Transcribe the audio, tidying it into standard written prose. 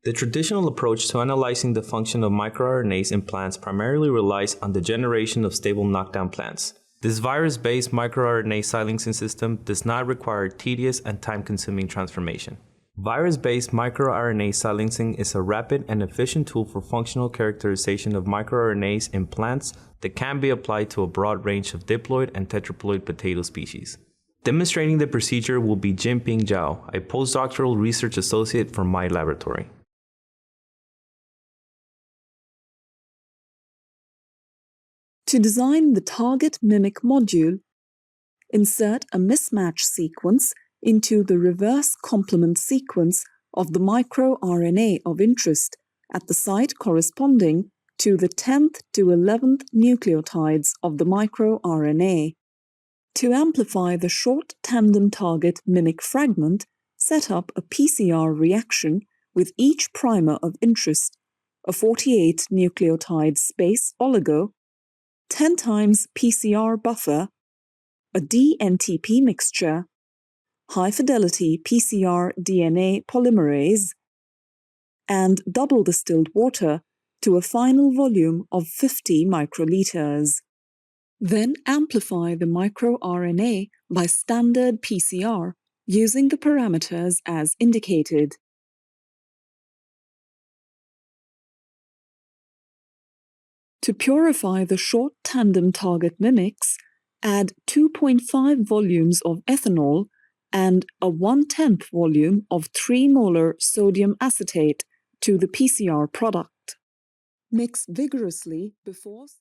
The traditional approach to analyzing the function of microRNAs in plants primarily relies on the generation of stable knockdown plants. This virus-based microRNA silencing system does not require tedious and time-consuming transformation. Virus-based microRNA silencing is a rapid and efficient tool for functional characterization of microRNAs in plants that can be applied to a broad range of diploid and tetraploid potato species. Demonstrating the procedure will be Jinping Zhao, a postdoctoral research associate from my laboratory. To design the target mimic module, insert a mismatch sequence into the reverse complement sequence of the microRNA of interest at the site corresponding to the 10th to 11th nucleotides of the microRNA. To amplify the short tandem target mimic fragment, set up a PCR reaction with each primer of interest, a 48 nucleotide space oligo, 10 times PCR buffer, a dNTP mixture, high-fidelity PCR DNA polymerase, and double distilled water to a final volume of 50 microliters. Then amplify the microRNA by standard PCR using the parameters as indicated. To purify the short tandem target mimics, add 2.5 volumes of ethanol and a 1/10 volume of 3 molar sodium acetate to the PCR product. Mix vigorously before